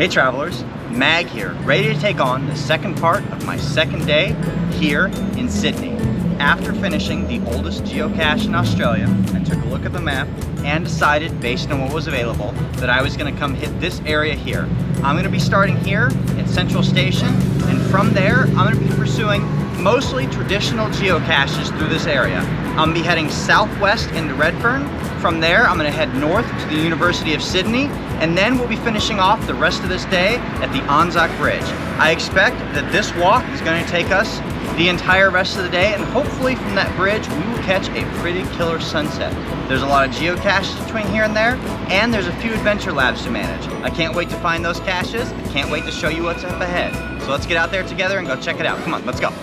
Hey travelers, Mag here, ready to take on the second part of my second day here in Sydney. After finishing the oldest geocache in Australia, I took a look at the map and decided, based on what was available, that I was going to come hit this area here. I'm going to be starting here at Central Station, and from there I'm going to be pursuing mostly traditional geocaches through this area. I'm going to be heading southwest into Redfern. From there I'm going to head north to the University of Sydney, and then we'll be finishing off the rest of this day at the Anzac Bridge. I expect that this walk is going to take us the entire rest of the day, and hopefully from that bridge we will catch a pretty killer sunset. There's a lot of geocaches between here and there, and there's a few adventure labs to manage. I can't wait to find those caches. I can't wait to show you what's up ahead. So let's get out there together and go check it out. Come on, let's go.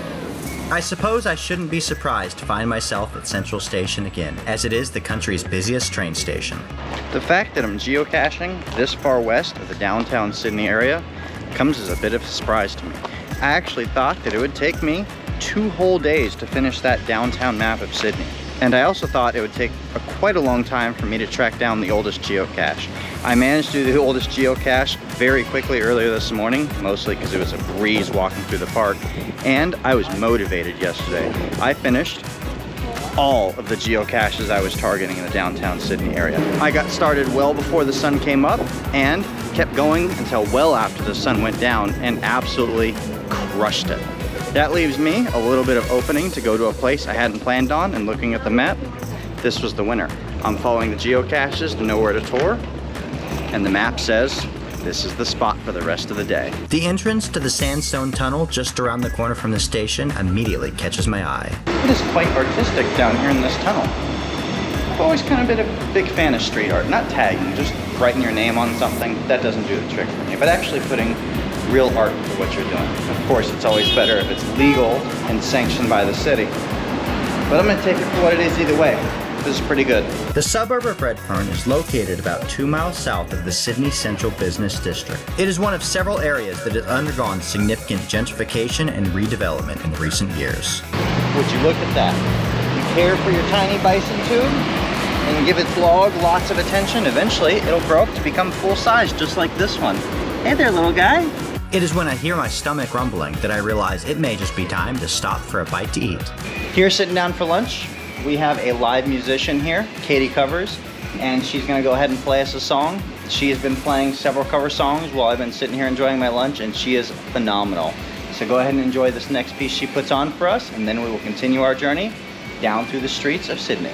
I suppose I shouldn't be surprised to find myself at Central Station again, as it is the country's busiest train station. The fact that I'm geocaching this far west of the downtown Sydney area comes as a bit of a surprise to me. I actually thought that it would take me 2 whole days to finish that downtown map of Sydney. And I also thought it would take quite a long time for me to track down the oldest geocache. I managed to do the oldest geocache very quickly earlier this morning, mostly because it was a breeze walking through the park, and I was motivated yesterday. I finished all of the geocaches I was targeting in the downtown Sydney area. I got started well before the sun came up and kept going until well after the sun went down and absolutely crushed it. That leaves me a little bit of opening to go to a place I hadn't planned on, and looking at the map, this was the winner. I'm following the geocaches to know where to tour, and the map says this is the spot for the rest of the day. The entrance to the sandstone tunnel just around the corner from the station immediately catches my eye. It is quite artistic down here in this tunnel. I've always kind of been a big fan of street art. Not tagging, just writing your name on something. That doesn't do the trick for me, but actually putting real art for what you're doing. Of course, it's always better if it's legal and sanctioned by the city, but I'm gonna take it for what it is either way. This is pretty good. The suburb of Redfern is located about 2 miles south of the Sydney Central Business District. It is one of several areas that has undergone significant gentrification and redevelopment in recent years. Would you look at that? You care for your tiny bison tube and give its log lots of attention. Eventually, it'll grow up to become full size, just like this one. Hey there, little guy. It is when I hear my stomach rumbling that I realize it may just be time to stop for a bite to eat. Here, sitting down for lunch, we have a live musician here, Katie Covers, and she's gonna go ahead and play us a song. She has been playing several cover songs while I've been sitting here enjoying my lunch, and she is phenomenal. So go ahead and enjoy this next piece she puts on for us, and then we will continue our journey down through the streets of Sydney.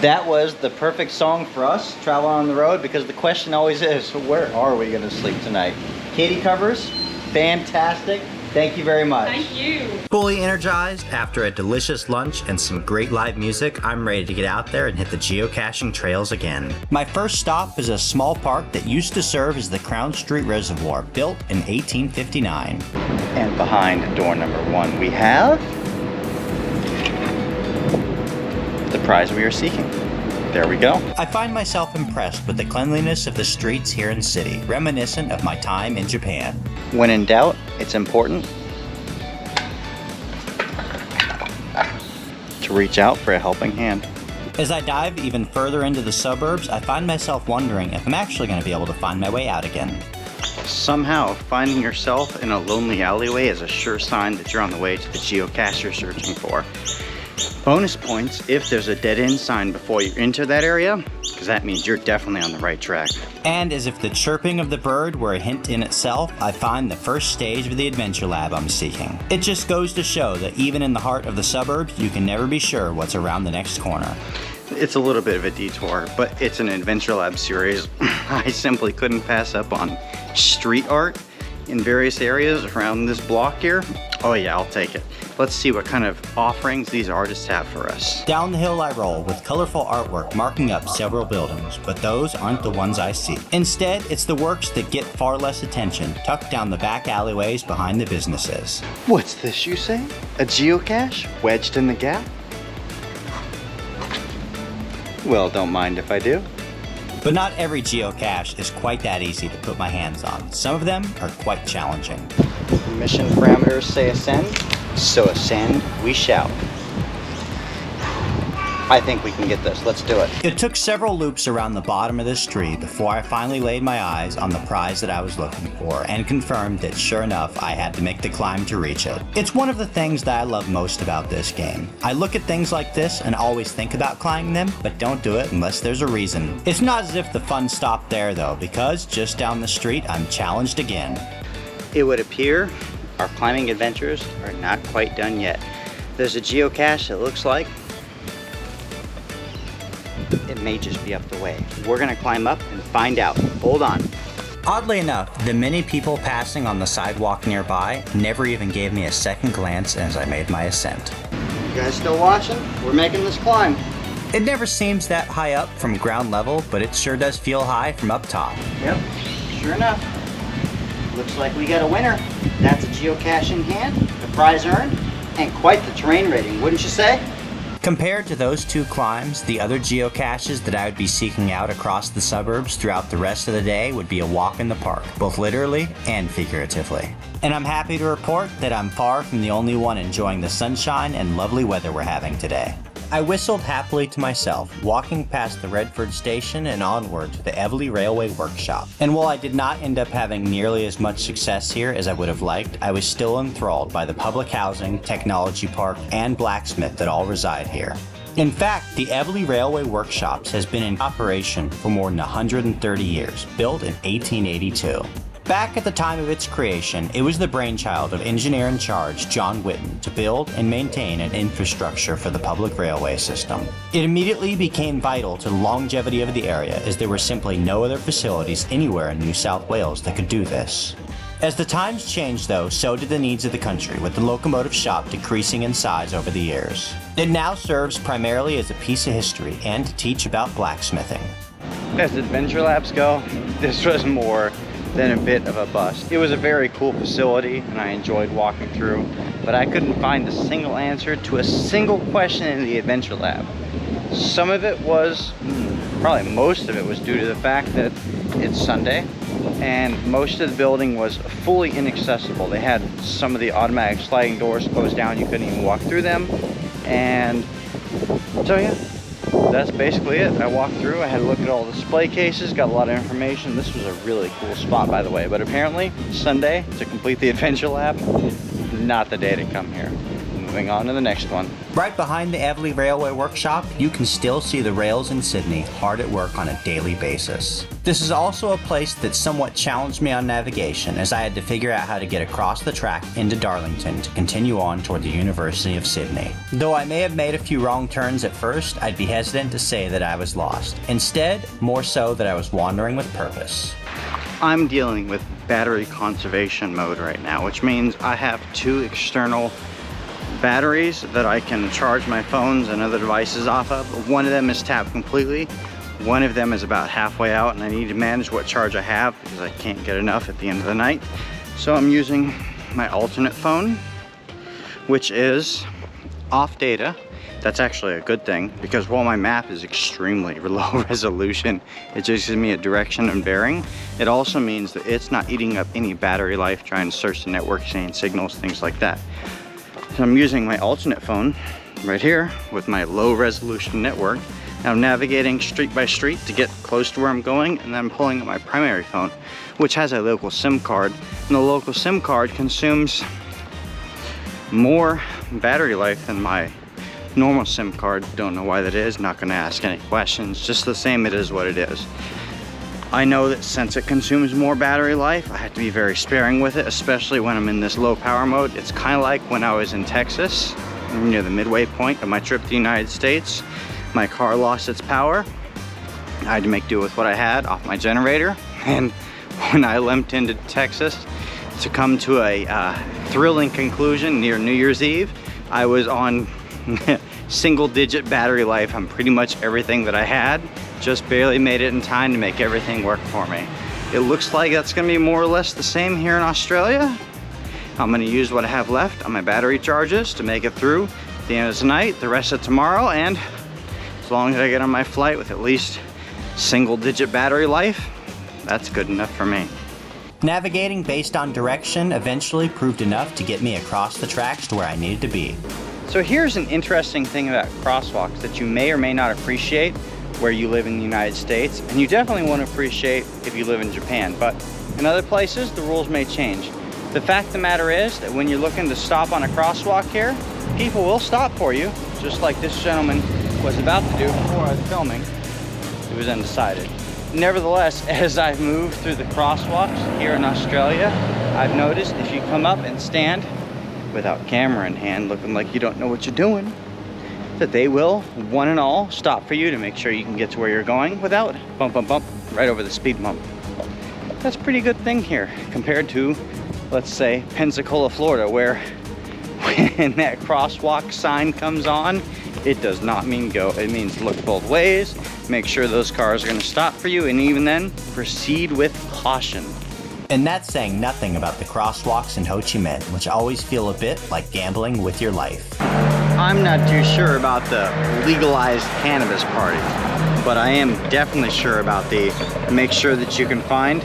That was the perfect song for us, traveling on the road, because the question always is, where are we gonna sleep tonight? Katie covers, fantastic. Thank you very much. Thank you. Fully energized after a delicious lunch and some great live music, I'm ready to get out there and hit the geocaching trails again. My first stop is a small park that used to serve as the Crown Street Reservoir, built in 1859. And behind door number 1, we have the prize we are seeking. There we go. I find myself impressed with the cleanliness of the streets here in city, reminiscent of my time in Japan. When in doubt, it's important to reach out for a helping hand. As I dive even further into the suburbs, I find myself wondering if I'm actually going to be able to find my way out again. Somehow, finding yourself in a lonely alleyway is a sure sign that you're on the way to the geocache you're searching for. Bonus points if there's a dead-end sign before you enter that area, because that means you're definitely on the right track. And as if the chirping of the bird were a hint in itself, I find the first stage of the adventure lab I'm seeking. It just goes to show that even in the heart of the suburbs, you can never be sure what's around the next corner. It's a little bit of a detour, but it's an adventure lab series I simply couldn't pass up on. Street art in various areas around this block here. Oh yeah, I'll take it. Let's see what kind of offerings these artists have for us. Down the hill I roll with colorful artwork marking up several buildings, but those aren't the ones I see. Instead, it's the works that get far less attention, tucked down the back alleyways behind the businesses. What's this, you say? A geocache wedged in the gap? Well, don't mind if I do. But not every geocache is quite that easy to put my hands on. Some of them are quite challenging. Mission parameters say ascend, so ascend we shall. I think we can get this. Let's do it. It took several loops around the bottom of this tree before I finally laid my eyes on the prize that I was looking for and confirmed that sure enough I had to make the climb to reach it. It's one of the things that I love most about this game. I look at things like this and always think about climbing them, but don't do it unless there's a reason. It's not as if the fun stopped there though, because just down the street I'm challenged again. It would appear our climbing adventures are not quite done yet. There's a geocache that looks like it may just be up the way. We're gonna climb up and find out. Hold on. Oddly enough, the many people passing on the sidewalk nearby never even gave me a second glance as I made my ascent. You guys still watching? We're making this climb. It never seems that high up from ground level, but it sure does feel high from up top. Yep, sure enough. Looks like we got a winner. That's a geocache in hand, the prize earned, and quite the terrain rating, wouldn't you say? Compared to those two climbs, the other geocaches that I would be seeking out across the suburbs throughout the rest of the day would be a walk in the park, both literally and figuratively. And I'm happy to report that I'm far from the only one enjoying the sunshine and lovely weather we're having today. I whistled happily to myself, walking past the Redford station and onward to the Everly Railway Workshop. And while I did not end up having nearly as much success here as I would have liked, I was still enthralled by the public housing, technology park, and blacksmith that all reside here. In fact, the Everly Railway Workshops has been in operation for more than 130 years, built in 1882. Back at the time of its creation, it was the brainchild of engineer-in-charge John Whitten to build and maintain an infrastructure for the public railway system. It immediately became vital to the longevity of the area, as there were simply no other facilities anywhere in New South Wales that could do this. As the times changed though, so did the needs of the country, with the locomotive shop decreasing in size over the years. It now serves primarily as a piece of history and to teach about blacksmithing. As adventure labs go, this was more than a bit of a bust. It was a very cool facility and I enjoyed walking through, but I couldn't find a single answer to a single question in the adventure lab. Some of it was, probably most of it was due to the fact that it's Sunday and most of the building was fully inaccessible. They had some of the automatic sliding doors closed down, you couldn't even walk through them, and so yeah. That's basically it. I walked through, I had a look at all the display cases, got a lot of information. This was a really cool spot, by the way, but apparently Sunday to complete the adventure lab, not the day to come here. moving on to the next one. Right behind the Everleigh Railway Workshop, you can still see the rails in Sydney hard at work on a daily basis. This is also a place that somewhat challenged me on navigation, as I had to figure out how to get across the track into Darlington to continue on toward the University of Sydney. Though I may have made a few wrong turns at first, I'd be hesitant to say that I was lost. Instead, more so that I was wandering with purpose. I'm dealing with battery conservation mode right now, which means I have 2 external batteries that I can charge my phones and other devices off of. One of them is tapped completely. One of them is about halfway out, and I need to manage what charge I have because I can't get enough at the end of the night. So I'm using my alternate phone, which is off data. That's actually a good thing, because while my map is extremely low resolution, it just gives me a direction and bearing. It also means that it's not eating up any battery life trying to search the network, saying signals, things like that. So I'm using my alternate phone right here with my low resolution network. And I'm navigating street by street to get close to where I'm going, and then I'm pulling up my primary phone, which has a local SIM card. And the local SIM card consumes more battery life than my normal SIM card. Don't know why that is, not gonna ask any questions. Just the same, it is what it is. I know that since it consumes more battery life, I have to be very sparing with it, especially when I'm in this low power mode. It's kind of like when I was in Texas, near the midway point of my trip to the United States. My car lost its power. I had to make do with what I had off my generator. And when I limped into Texas to come to a thrilling conclusion near New Year's Eve, I was on single-digit battery life on pretty much everything that I had. Just barely made it in time to make everything work for me. It looks like that's gonna be more or less the same here in Australia. I'm gonna use what I have left on my battery charges to make it through the end of tonight, the rest of tomorrow, and as long as I get on my flight with at least single-digit battery life, that's good enough for me. Navigating based on direction eventually proved enough to get me across the tracks to where I needed to be. So here's an interesting thing about crosswalks that you may or may not appreciate where you live in the United States, and you definitely want to appreciate if you live in Japan, but in other places the rules may change. The fact of the matter is that when you're looking to stop on a crosswalk here, people will stop for you, just like this gentleman was about to do before I was filming. He was undecided. Nevertheless, as I've moved through the crosswalks here in Australia, I've noticed if you come up and stand without camera in hand, looking like you don't know what you're doing, that they will, one and all, stop for you to make sure you can get to where you're going without bump, bump, bump, right over the speed bump. That's a pretty good thing here compared to, let's say, Pensacola, Florida, where when that crosswalk sign comes on, it does not mean go. It means look both ways, make sure those cars are gonna stop for you, and even then, proceed with caution. And that's saying nothing about the crosswalks in Ho Chi Minh, which always feel a bit like gambling with your life. I'm not too sure about the legalized cannabis party, but I am definitely sure about the make sure that you can find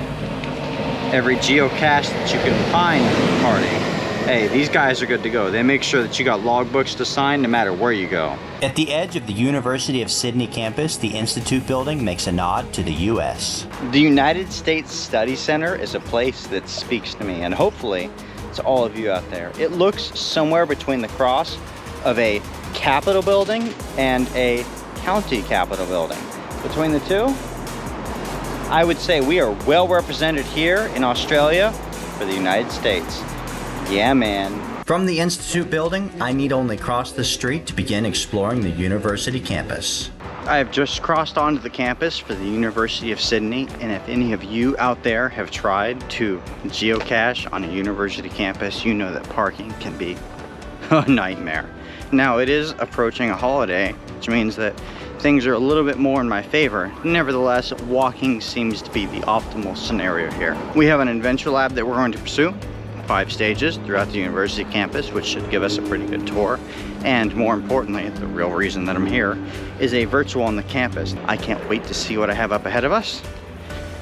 every geocache that you can find party. Hey, these guys are good to go. They make sure that you got logbooks to sign no matter where you go. At the edge of the University of Sydney campus, the Institute building makes a nod to the U.S. The United States Study Center is a place that speaks to me, and hopefully to all of you out there. It looks somewhere between the cross of a Capitol building and a county Capitol building. Between the two, I would say we are well represented here in Australia for the United States. Yeah, man. From the Institute building, I need only cross the street to begin exploring the university campus. I have just crossed onto the campus for the University of Sydney, and if any of you out there have tried to geocache on a university campus, you know that parking can be a nightmare. Now, it is approaching a holiday, which means that things are a little bit more in my favor. Nevertheless, walking seems to be the optimal scenario here. We have an adventure lab that we're going to pursue. 5 stages throughout the university campus, which should give us a pretty good tour. And more importantly, the real reason that I'm here is a virtual on the campus. I can't wait to see what I have up ahead of us.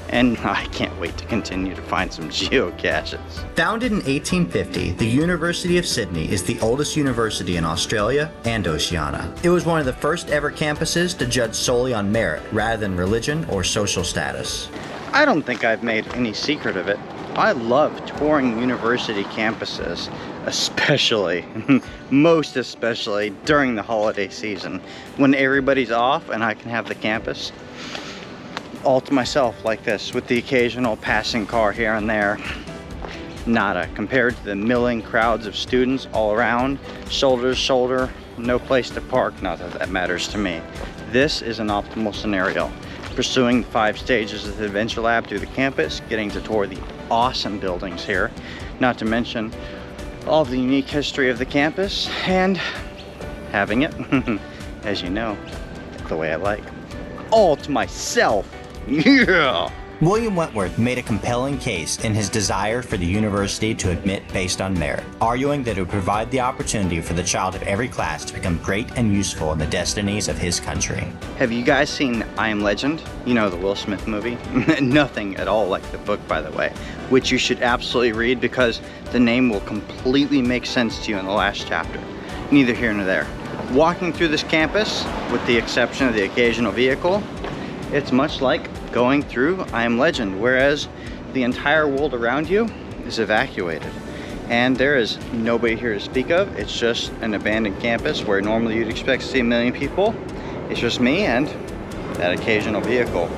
And I can't wait to continue to find some geocaches. Founded in 1850, the University of Sydney is the oldest university in Australia and Oceania. It was one of the first ever campuses to judge solely on merit rather than religion or social status. I don't think I've made any secret of it. I love touring university campuses. especially, most especially during the holiday season when everybody's off and I can have the campus all to myself like this with the occasional passing car here and there. Nada compared to the milling crowds of students all around, shoulder to shoulder, no place to park. Not that that matters to me. This is an optimal scenario. Pursuing the 5 stages of the Adventure Lab through the campus, getting to tour the awesome buildings here, not to mention all of the unique history of the campus, and having it, as you know, the way I like, all to myself. Yeah! William Wentworth made a compelling case in his desire for the university to admit based on merit, arguing that it would provide the opportunity for the child of every class to become great and useful in the destinies of his country. Have you guys seen I Am Legend? You know, the Will Smith movie? Nothing at all like the book, by the way, which you should absolutely read because the name will completely make sense to you in the last chapter. Neither here nor there. Walking through this campus, with the exception of the occasional vehicle, it's much like going through I Am Legend, whereas the entire world around you is evacuated. And there is nobody here to speak of. It's just an abandoned campus where normally you'd expect to see 1 million people. It's just me and that occasional vehicle.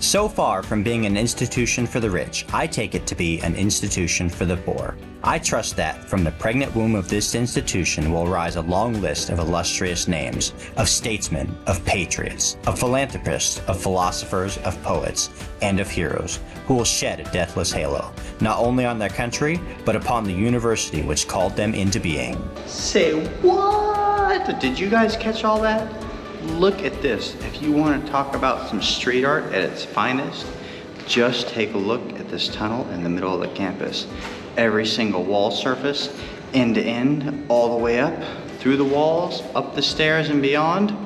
So far from being an institution for the rich, I take it to be an institution for the poor. I trust that from the pregnant womb of this institution will rise a long list of illustrious names, of statesmen, of patriots, of philanthropists, of philosophers, of poets, and of heroes, who will shed a deathless halo, not only on their country, but upon the university which called them into being. Say what? Did you guys catch all that? Look at this. If you want to talk about some street art at its finest, just take a look at this tunnel in the middle of the campus. Every single wall surface, end to end, all the way up, through the walls, up the stairs and beyond,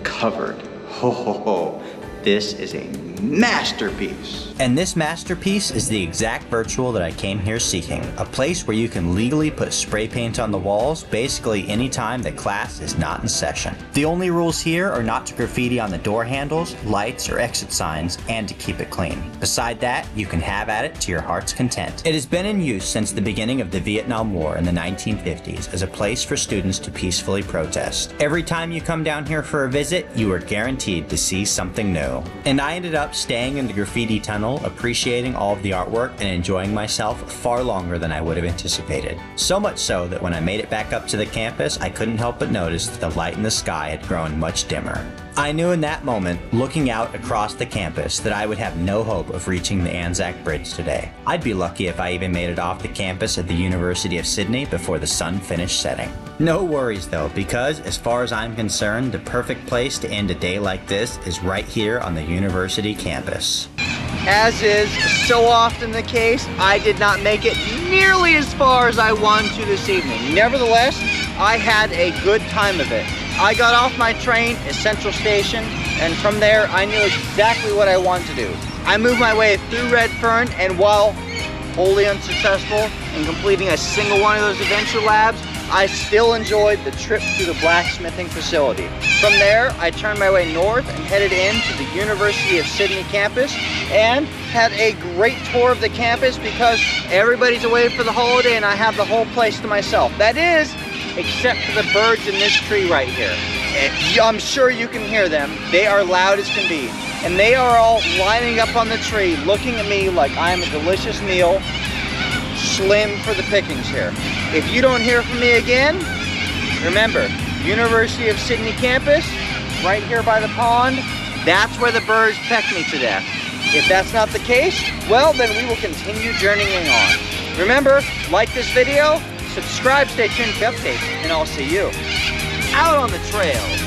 covered. Ho ho ho. This is a masterpiece. And this masterpiece is the exact virtual that I came here seeking. A place where you can legally put spray paint on the walls basically any time that class is not in session. The only rules here are not to graffiti on the door handles, lights, or exit signs, and to keep it clean. Beside that, you can have at it to your heart's content. It has been in use since the beginning of the Vietnam War in the 1950s as a place for students to peacefully protest. Every time you come down here for a visit, you are guaranteed to see something new. And I ended up staying in the graffiti tunnel, appreciating all of the artwork and enjoying myself far longer than I would have anticipated. So much so that when I made it back up to the campus, I couldn't help but notice that the light in the sky had grown much dimmer. I knew in that moment, looking out across the campus, that I would have no hope of reaching the Anzac Bridge today. I'd be lucky if I even made it off the campus at the University of Sydney before the sun finished setting. No worries though, because as far as I'm concerned, the perfect place to end a day like this is right here on the university campus. As is so often the case, I did not make it nearly as far as I wanted to this evening. Nevertheless, I had a good time of it. I got off my train at Central Station, and from there I knew exactly what I wanted to do. I moved my way through Fern, and while wholly unsuccessful in completing a single one of those adventure labs, I still enjoyed the trip through the blacksmithing facility. From there, I turned my way north and headed into the University of Sydney campus and had a great tour of the campus because everybody's away for the holiday and I have the whole place to myself. That is, except for the birds in this tree right here. I'm sure you can hear them. They are loud as can be. And they are all lining up on the tree, looking at me like I am a delicious meal, slim for the pickings here. If you don't hear from me again, remember, University of Sydney campus, right here by the pond, that's where the birds peck me to death. If that's not the case, well, then we will continue journeying on. Remember, like this video, subscribe, stay tuned for updates, and I'll see you out on the trail.